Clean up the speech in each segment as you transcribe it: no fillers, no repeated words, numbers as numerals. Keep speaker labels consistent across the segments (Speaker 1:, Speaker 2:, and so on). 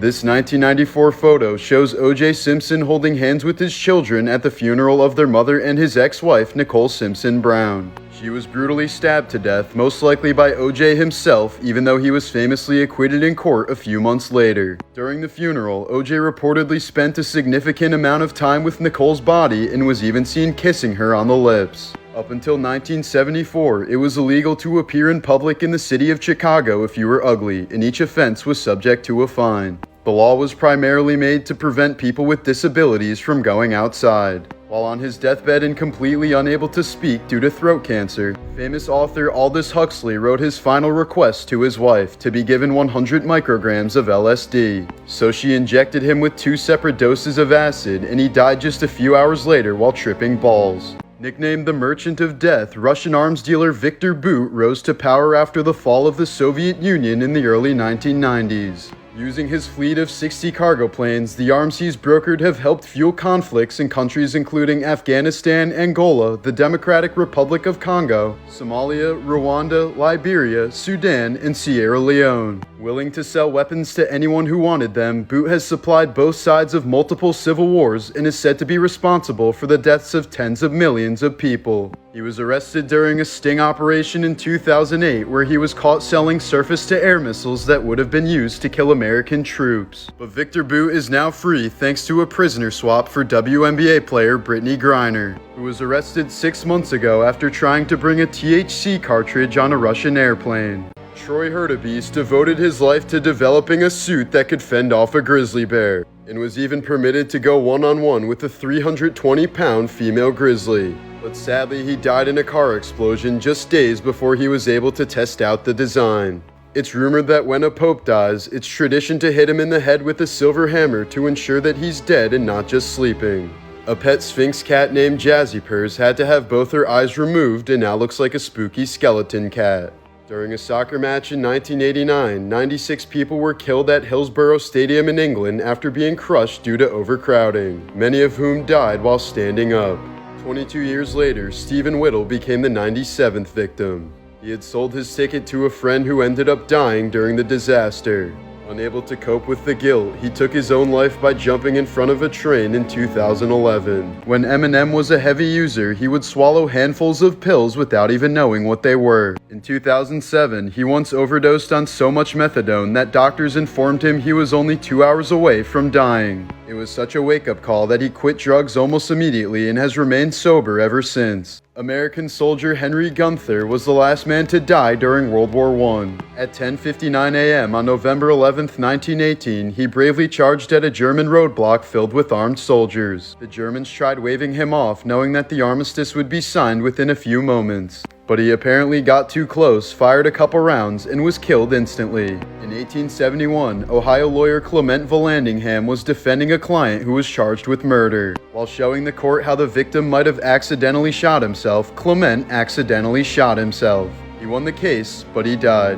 Speaker 1: This 1994 photo shows OJ Simpson holding hands with his children at the funeral of their mother and his ex-wife, Nicole Simpson Brown. She was brutally stabbed to death, most likely by OJ himself, even though he was famously acquitted in court a few months later. During the funeral, OJ reportedly spent a significant amount of time with Nicole's body and was even seen kissing her on the lips. Up until 1974, it was illegal to appear in public in the city of Chicago if you were ugly, and each offense was subject to a fine. The law was primarily made to prevent people with disabilities from going outside. While on his deathbed and completely unable to speak due to throat cancer, famous author Aldous Huxley wrote his final request to his wife to be given 100 micrograms of LSD. So she injected him with 2 separate doses of acid, and he died just a few hours later while tripping balls. Nicknamed the Merchant of Death, Russian arms dealer Viktor Bout rose to power after the fall of the Soviet Union in the early 1990s. Using his fleet of 60 cargo planes, the arms he's brokered have helped fuel conflicts in countries including Afghanistan, Angola, the Democratic Republic of Congo, Somalia, Rwanda, Liberia, Sudan, and Sierra Leone. Willing to sell weapons to anyone who wanted them, Bout has supplied both sides of multiple civil wars and is said to be responsible for the deaths of tens of millions of people. He was arrested during a sting operation in 2008 where he was caught selling surface-to-air missiles that would have been used to kill American troops. But Viktor Bout is now free thanks to a prisoner swap for WNBA player Brittany Griner, who was arrested 6 months ago after trying to bring a THC cartridge on a Russian airplane. Troy Hurtubise devoted his life to developing a suit that could fend off a grizzly bear, and was even permitted to go one-on-one with a 320-pound female grizzly. But sadly, he died in a car explosion just days before he was able to test out the design. It's rumored that when a pope dies, it's tradition to hit him in the head with a silver hammer to ensure that he's dead and not just sleeping. A pet Sphinx cat named Jazzy Purrs had to have both her eyes removed and now looks like a spooky skeleton cat. During a soccer match in 1989, 96 people were killed at Hillsborough Stadium in England after being crushed due to overcrowding, many of whom died while standing up. 22 years later, Stephen Whittle became the 97th victim. He had sold his ticket to a friend who ended up dying during the disaster. Unable to cope with the guilt, he took his own life by jumping in front of a train in 2011. When Eminem was a heavy user, he would swallow handfuls of pills without even knowing what they were. In 2007, he once overdosed on so much methadone that doctors informed him he was only 2 hours away from dying. It was such a wake-up call that he quit drugs almost immediately and has remained sober ever since. American soldier Henry Gunther was the last man to die during World War I. At 10:59 a.m. on November 11, 1918, he bravely charged at a German roadblock filled with armed soldiers. The Germans tried waving him off, knowing that the armistice would be signed within a few moments. But he apparently got too close, fired a couple rounds, and was killed instantly. In 1871, Ohio lawyer Clement Vallandigham was defending a client who was charged with murder. While showing the court how the victim might have accidentally shot himself, Clement accidentally shot himself. He won the case, but he died.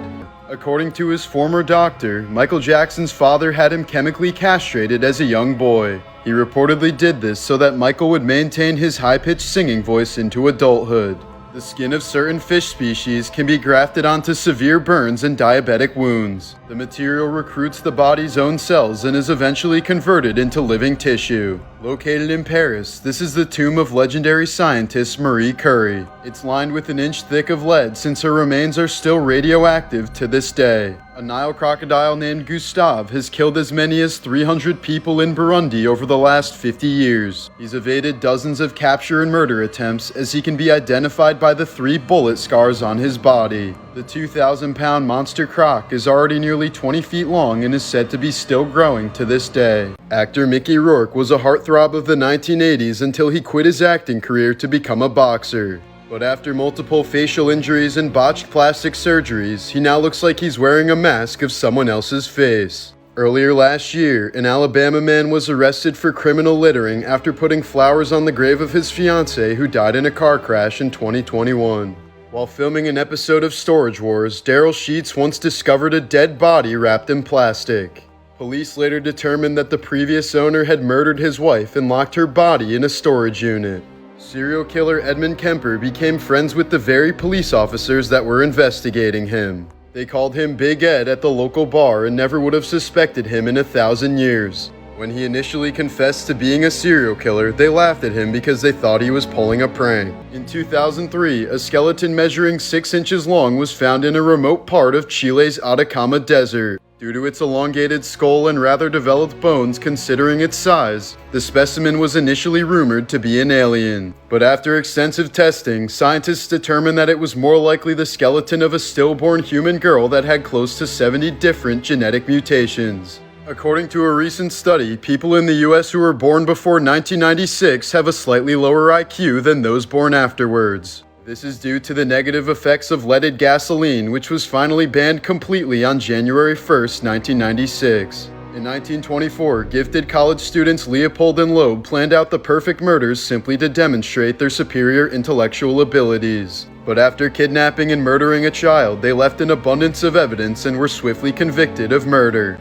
Speaker 1: According to his former doctor, Michael Jackson's father had him chemically castrated as a young boy. He reportedly did this so that Michael would maintain his high-pitched singing voice into adulthood. The skin of certain fish species can be grafted onto severe burns and diabetic wounds. The material recruits the body's own cells and is eventually converted into living tissue. Located in Paris, this is the tomb of legendary scientist Marie Curie. It's lined with an inch thick of lead since her remains are still radioactive to this day. A Nile crocodile named Gustav has killed as many as 300 people in Burundi over the last 50 years. He's evaded dozens of capture and murder attempts as he can be identified by the 3 bullet scars on his body. The 2,000-pound monster croc is already nearly 20 feet long and is said to be still growing to this day. Actor Mickey Rourke was a heartthrob of the 1980s until he quit his acting career to become a boxer. But after multiple facial injuries and botched plastic surgeries, he now looks like he's wearing a mask of someone else's face. Earlier last year, an Alabama man was arrested for criminal littering after putting flowers on the grave of his fiancée who died in a car crash in 2021. While filming an episode of Storage Wars, Daryl Sheets once discovered a dead body wrapped in plastic. Police later determined that the previous owner had murdered his wife and locked her body in a storage unit. Serial killer Edmund Kemper became friends with the very police officers that were investigating him. They called him Big Ed at the local bar and never would have suspected him in 1,000 years. When he initially confessed to being a serial killer, they laughed at him because they thought he was pulling a prank. In 2003, a skeleton measuring 6 inches long was found in a remote part of Chile's Atacama desert. Due to its elongated skull and rather developed bones considering its size, the specimen was initially rumored to be an alien. But after extensive testing, scientists determined that it was more likely the skeleton of a stillborn human girl that had close to 70 different genetic mutations. According to a recent study, people in the US who were born before 1996 have a slightly lower IQ than those born afterwards. This is due to the negative effects of leaded gasoline, which was finally banned completely on January 1st, 1996. In 1924, gifted college students Leopold and Loeb planned out the perfect murders simply to demonstrate their superior intellectual abilities. But after kidnapping and murdering a child, they left an abundance of evidence and were swiftly convicted of murder.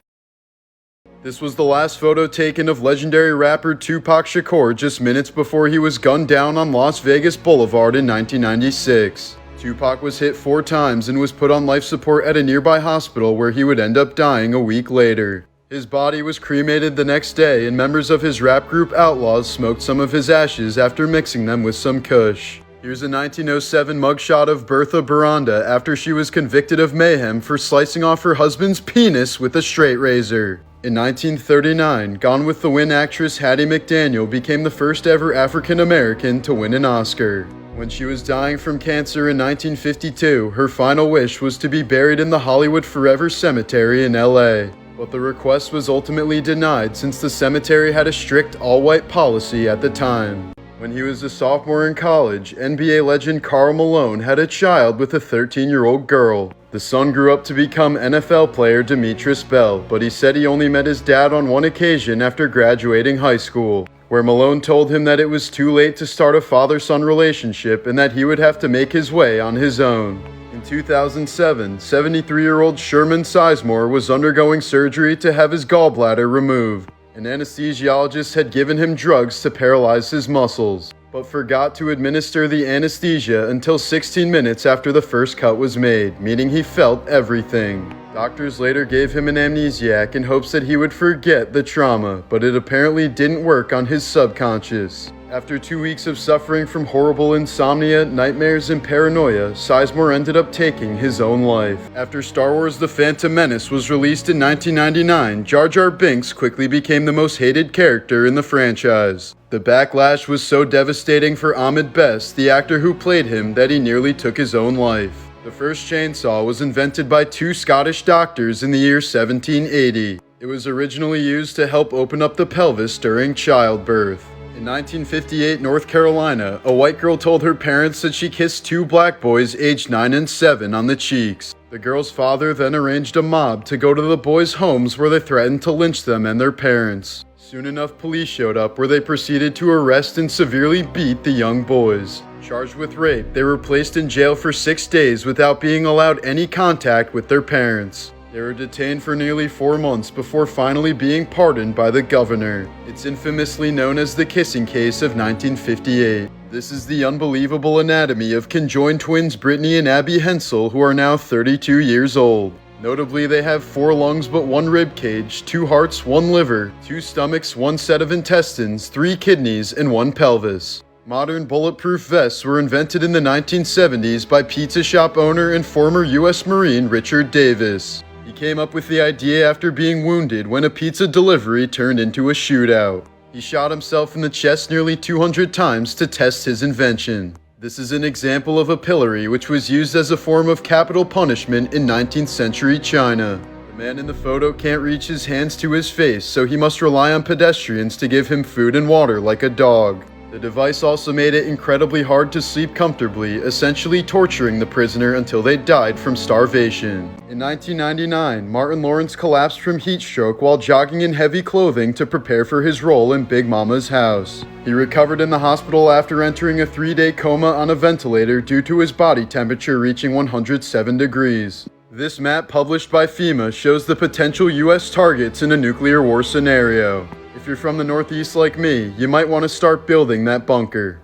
Speaker 1: This was the last photo taken of legendary rapper Tupac Shakur just minutes before he was gunned down on Las Vegas Boulevard in 1996. Tupac was hit 4 times and was put on life support at a nearby hospital where he would end up dying a week later. His body was cremated the next day and members of his rap group Outlaws smoked some of his ashes after mixing them with some kush. Here's a 1907 mugshot of Bertha Boronda after she was convicted of mayhem for slicing off her husband's penis with a straight razor. In 1939, Gone with the Wind actress Hattie McDaniel became the first ever African American to win an Oscar. When she was dying from cancer in 1952, her final wish was to be buried in the Hollywood Forever Cemetery in LA. But the request was ultimately denied since the cemetery had a strict all-white policy at the time. When he was a sophomore in college, NBA legend Karl Malone had a child with a 13-year-old girl. The son grew up to become NFL player Demetrius Bell, but he said he only met his dad on one occasion after graduating high school, where Malone told him that it was too late to start a father-son relationship and that he would have to make his way on his own. In 2007, 73-year-old Sherman Sizemore was undergoing surgery to have his gallbladder removed. An anesthesiologist had given him drugs to paralyze his muscles, but forgot to administer the anesthesia until 16 minutes after the first cut was made, meaning he felt everything. Doctors later gave him an amnesiac in hopes that he would forget the trauma, but it apparently didn't work on his subconscious. After 2 weeks of suffering from horrible insomnia, nightmares, and paranoia, Sizemore ended up taking his own life. After Star Wars The Phantom Menace was released in 1999, Jar Binks quickly became the most hated character in the franchise. The backlash was so devastating for Ahmed Best, the actor who played him, that he nearly took his own life. The first chainsaw was invented by 2 Scottish doctors in the year 1780. It was originally used to help open up the pelvis during childbirth. In 1958 North Carolina, a white girl told her parents that she kissed 2 black boys aged 9 and 7 on the cheeks. The girl's father then arranged a mob to go to the boys' homes where they threatened to lynch them and their parents. Soon enough, police showed up where they proceeded to arrest and severely beat the young boys. Charged with rape, they were placed in jail for 6 days without being allowed any contact with their parents. They were detained for nearly 4 months before finally being pardoned by the governor. It's infamously known as the kissing case of 1958. This is the unbelievable anatomy of conjoined twins Brittany and Abby Hensel, who are now 32 years old. Notably, they have 4 lungs but 1 rib cage, 2 hearts, 1 liver, 2 stomachs, 1 set of intestines, 3 kidneys, and 1 pelvis. Modern bulletproof vests were invented in the 1970s by pizza shop owner and former U.S. Marine Richard Davis. He came up with the idea after being wounded when a pizza delivery turned into a shootout. He shot himself in the chest nearly 200 times to test his invention. This is an example of a pillory which was used as a form of capital punishment in 19th century China. The man in the photo can't reach his hands to his face, so he must rely on pedestrians to give him food and water like a dog. The device also made it incredibly hard to sleep comfortably, essentially torturing the prisoner until they died from starvation. In 1999, Martin Lawrence collapsed from heat stroke while jogging in heavy clothing to prepare for his role in Big Mama's House. He recovered in the hospital after entering a 3-day coma on a ventilator due to his body temperature reaching 107 degrees. This map published by FEMA shows the potential US targets in a nuclear war scenario. If you're from the Northeast like me, you might want to start building that bunker.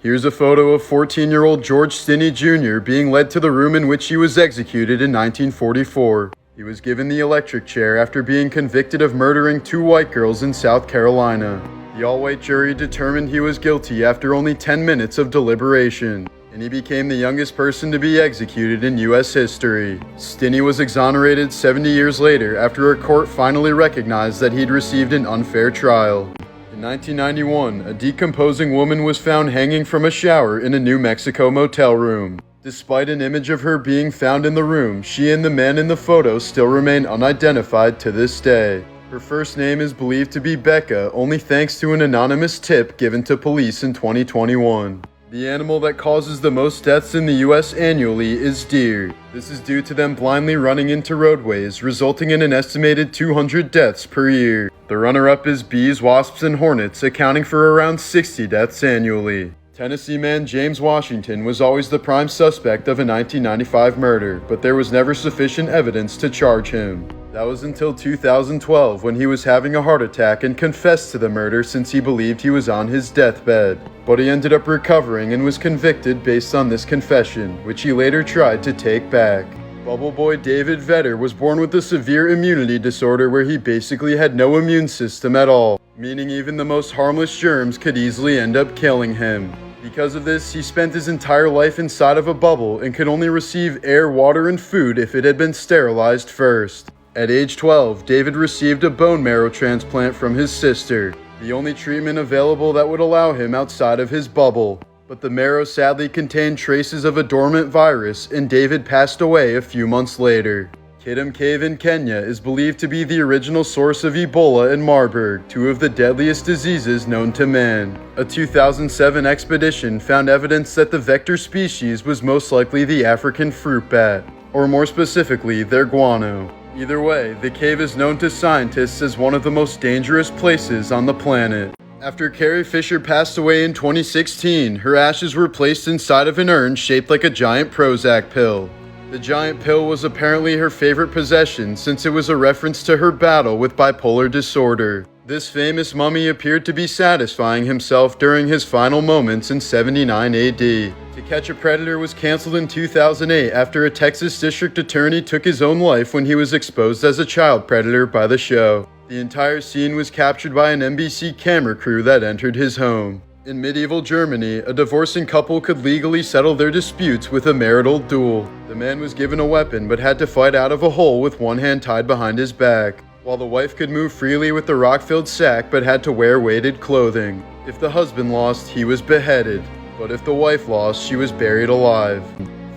Speaker 1: Here's a photo of 14-year-old George Stinney Jr. being led to the room in which he was executed in 1944. He was given the electric chair after being convicted of murdering 2 white girls in South Carolina. The all-white jury determined he was guilty after only 10 minutes of deliberation, and he became the youngest person to be executed in U.S. history. Stinney was exonerated 70 years later after a court finally recognized that he'd received an unfair trial. In 1991, a decomposing woman was found hanging from a shower in a New Mexico motel room. Despite an image of her being found in the room, she and the man in the photo still remain unidentified to this day. Her first name is believed to be Becca, only thanks to an anonymous tip given to police in 2021. The animal that causes the most deaths in the US annually is deer. This is due to them blindly running into roadways, resulting in an estimated 200 deaths per year. The runner-up is bees, wasps, and hornets, accounting for around 60 deaths annually. Tennessee man James Washington was always the prime suspect of a 1995 murder, but there was never sufficient evidence to charge him. That was until 2012, when he was having a heart attack and confessed to the murder since he believed he was on his deathbed. But he ended up recovering and was convicted based on this confession, which he later tried to take back. Bubble boy David Vedder was born with a severe immunity disorder where he basically had no immune system at all, meaning even the most harmless germs could easily end up killing him. Because of this, he spent his entire life inside of a bubble and could only receive air, water, and food if it had been sterilized first. At age 12, David received a bone marrow transplant from his sister, the only treatment available that would allow him outside of his bubble. But the marrow sadly contained traces of a dormant virus, and David passed away a few months later. Kidam Cave in Kenya is believed to be the original source of Ebola and Marburg, 2 of the deadliest diseases known to man. A 2007 expedition found evidence that the vector species was most likely the African fruit bat, or more specifically, their guano. Either way, the cave is known to scientists as one of the most dangerous places on the planet. After Carrie Fisher passed away in 2016, her ashes were placed inside of an urn shaped like a giant Prozac pill. The giant pill was apparently her favorite possession since it was a reference to her battle with bipolar disorder. This famous mummy appeared to be satisfying himself during his final moments in 79 AD. To Catch a Predator was canceled in 2008 after a Texas district attorney took his own life when he was exposed as a child predator by the show. The entire scene was captured by an NBC camera crew that entered his home. In medieval Germany, a divorcing couple could legally settle their disputes with a marital duel. The man was given a weapon but had to fight out of a hole with one hand tied behind his back, while the wife could move freely with the rock-filled sack but had to wear weighted clothing. If the husband lost, he was beheaded, but if the wife lost, she was buried alive.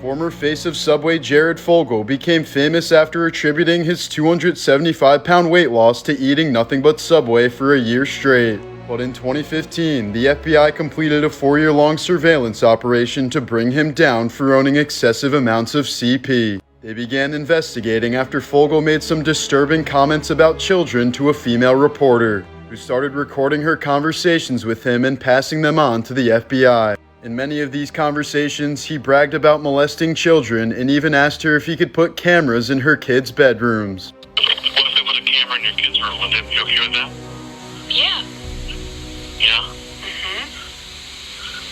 Speaker 1: Former face of Subway Jared Fogle became famous after attributing his 275-pound weight loss to eating nothing but Subway for a year straight. But in 2015, the FBI completed a 4-year-long surveillance operation to bring him down for owning excessive amounts of CP. They began investigating after Fogle made some disturbing comments about children to a female reporter, who started recording her conversations with him and passing them on to the FBI. In many of these conversations, he bragged about molesting children and even asked her if he could put cameras in her kids' bedrooms.
Speaker 2: What if they put a camera in your kid's room? Would you okay with that?
Speaker 3: Yeah.
Speaker 2: Yeah?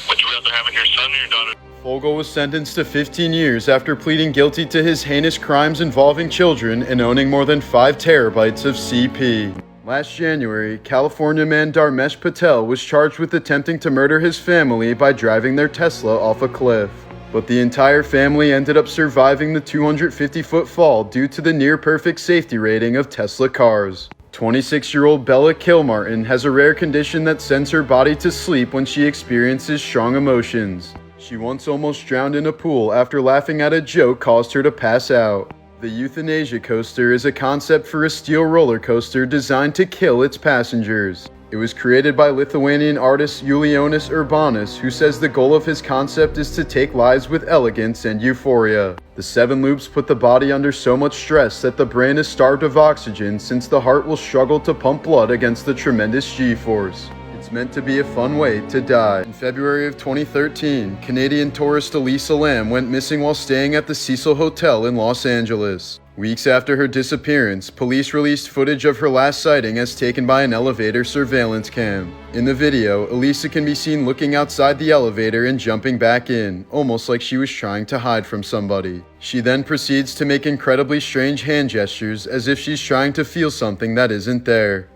Speaker 2: Would you rather have it your son or your daughter?
Speaker 1: Fogle was sentenced to 15 years after pleading guilty to his heinous crimes involving children and owning more than 5 terabytes of CP. Last January, California man Dharmesh Patel was charged with attempting to murder his family by driving their Tesla off a cliff. But the entire family ended up surviving the 250-foot fall due to the near-perfect safety rating of Tesla cars. 26-year-old Bella Kilmartin has a rare condition that sends her body to sleep when she experiences strong emotions. She once almost drowned in a pool after laughing at a joke caused her to pass out. The euthanasia coaster is a concept for a steel roller coaster designed to kill its passengers. It was created by Lithuanian artist Julijonas Urbanas, who says the goal of his concept is to take lives with elegance and euphoria. The 7 loops put the body under so much stress that the brain is starved of oxygen, since the heart will struggle to pump blood against the tremendous G-force. It's meant to be a fun way to die. In February of 2013, Canadian tourist Elisa Lam went missing while staying at the Cecil Hotel in Los Angeles. Weeks after her disappearance, police released footage of her last sighting as taken by an elevator surveillance cam. In the video, Elisa can be seen looking outside the elevator and jumping back in, almost like she was trying to hide from somebody. She then proceeds to make incredibly strange hand gestures as if she's trying to feel something that isn't there.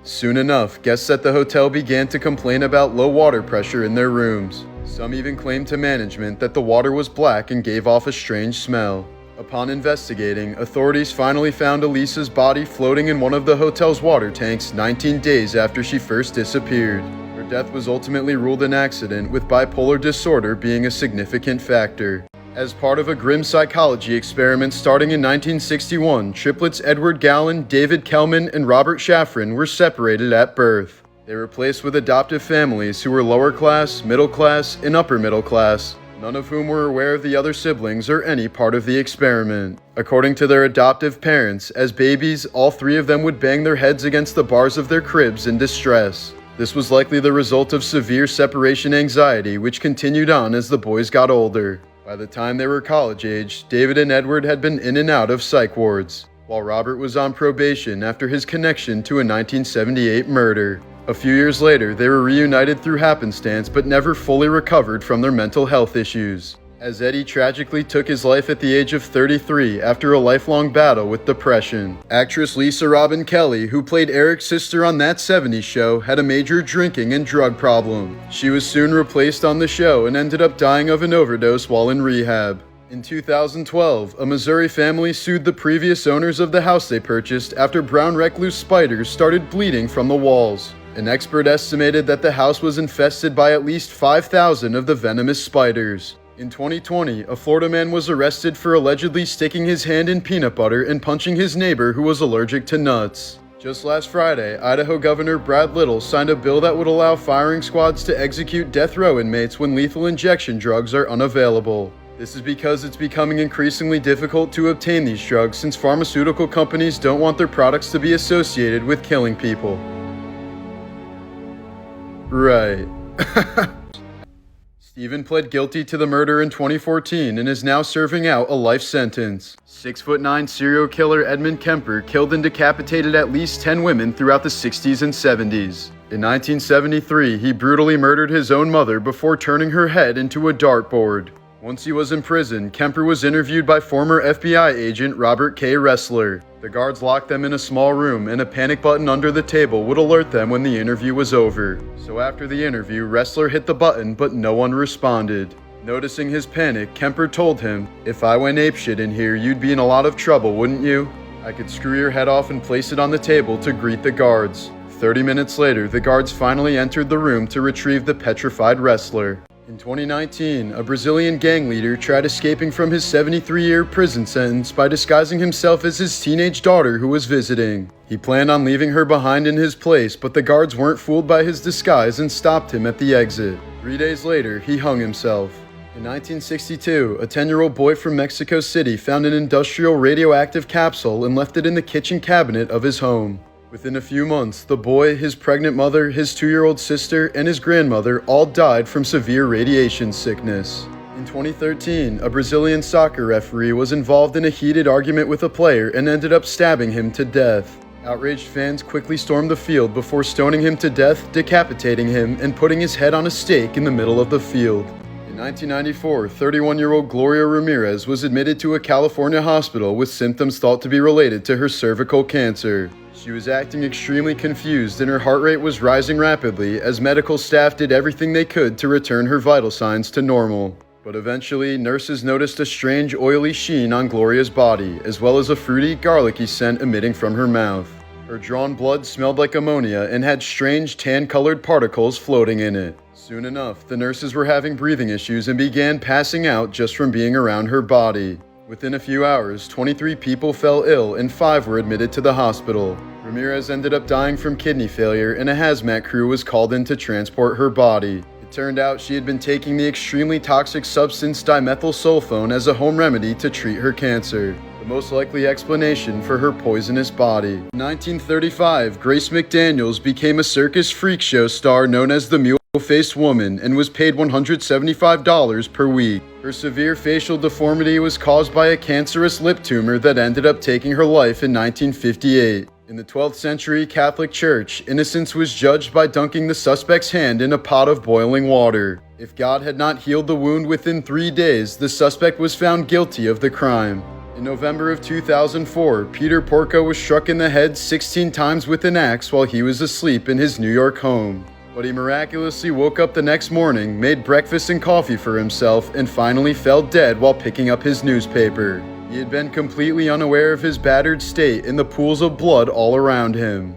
Speaker 1: Soon enough, guests at the hotel began to complain about low water pressure in their rooms. Some even claimed to management that the water was black and gave off a strange smell. Upon investigating, authorities finally found Elisa's body floating in one of the hotel's water tanks 19 days after she first disappeared. Her death was ultimately ruled an accident, with bipolar disorder being a significant factor. As part of a grim psychology experiment starting in 1961, triplets Edward Gallen, David Kelman, and Robert Shafran were separated at birth. They were placed with adoptive families who were lower class, middle class, and upper middle class, none of whom were aware of the other siblings or any part of the experiment. According to their adoptive parents, as babies, all three of them would bang their heads against the bars of their cribs in distress. This was likely the result of severe separation anxiety, which continued on as the boys got older. By the time they were college age, David and Edward had been in and out of psych wards, while Robert was on probation after his connection to a 1978 murder. A few years later, they were reunited through happenstance but never fully recovered from their mental health issues, as Eddie tragically took his life at the age of 33 after a lifelong battle with depression. Actress Lisa Robin Kelly, who played Eric's sister on That 70s Show, had a major drinking and drug problem. She was soon replaced on the show and ended up dying of an overdose while in rehab. In 2012, a Missouri family sued the previous owners of the house they purchased after brown recluse spiders started bleeding from the walls. An expert estimated that the house was infested by at least 5,000 of the venomous spiders. In 2020, a Florida man was arrested for allegedly sticking his hand in peanut butter and punching his neighbor who was allergic to nuts. Just last Friday, Idaho Governor Brad Little signed a bill that would allow firing squads to execute death row inmates when lethal injection drugs are unavailable. This is because it's becoming increasingly difficult to obtain these drugs since pharmaceutical companies don't want their products to be associated with killing people. Right. Stephen pled guilty to the murder in 2014 and is now serving out a life sentence. 6'9" serial killer Edmund Kemper killed and decapitated at least 10 women throughout the 60s and 70s. In 1973, he brutally murdered his own mother before turning her head into a dartboard. Once he was in prison, Kemper was interviewed by former FBI agent Robert K. Ressler. The guards locked them in a small room, and a panic button under the table would alert them when the interview was over. So after the interview, Ressler hit the button, but no one responded. Noticing his panic, Kemper told him, "If I went apeshit in here, you'd be in a lot of trouble, wouldn't you? I could screw your head off and place it on the table to greet the guards." 30 minutes later, the guards finally entered the room to retrieve the petrified Ressler. In 2019, a Brazilian gang leader tried escaping from his 73-year prison sentence by disguising himself as his teenage daughter who was visiting. He planned on leaving her behind in his place, but the guards weren't fooled by his disguise and stopped him at the exit. 3 days later, he hung himself. In 1962, a 10-year-old boy from Mexico City found an industrial radioactive capsule and left it in the kitchen cabinet of his home. Within a few months, the boy, his pregnant mother, his 2-year-old sister, and his grandmother all died from severe radiation sickness. In 2013, a Brazilian soccer referee was involved in a heated argument with a player and ended up stabbing him to death. Outraged fans quickly stormed the field before stoning him to death, decapitating him, and putting his head on a stake in the middle of the field. In 1994, 31-year-old Gloria Ramirez was admitted to a California hospital with symptoms thought to be related to her cervical cancer. She was acting extremely confused and her heart rate was rising rapidly as medical staff did everything they could to return her vital signs to normal. But eventually, nurses noticed a strange oily sheen on Gloria's body, as well as a fruity, garlicky scent emitting from her mouth. Her drawn blood smelled like ammonia and had strange tan-colored particles floating in it. Soon enough, the nurses were having breathing issues and began passing out just from being around her body. Within a few hours, 23 people fell ill and 5 were admitted to the hospital. Ramirez ended up dying from kidney failure and a hazmat crew was called in to transport her body. It turned out she had been taking the extremely toxic substance dimethylsulfone as a home remedy to treat her cancer. the most likely explanation for her poisonous body. In 1935, Grace McDaniels became a circus freak show star known as the Mule-Faced Woman and was paid $175 per week. Her severe facial deformity was caused by a cancerous lip tumor that ended up taking her life in 1958. In the 12th century Catholic Church, innocence was judged by dunking the suspect's hand in a pot of boiling water. If God had not healed the wound within 3 days, the suspect was found guilty of the crime. In November of 2004, Peter Porco was struck in the head 16 times with an axe while he was asleep in his New York home. But he miraculously woke up the next morning, made breakfast and coffee for himself, and finally fell dead while picking up his newspaper. He had been completely unaware of his battered state and the pools of blood all around him.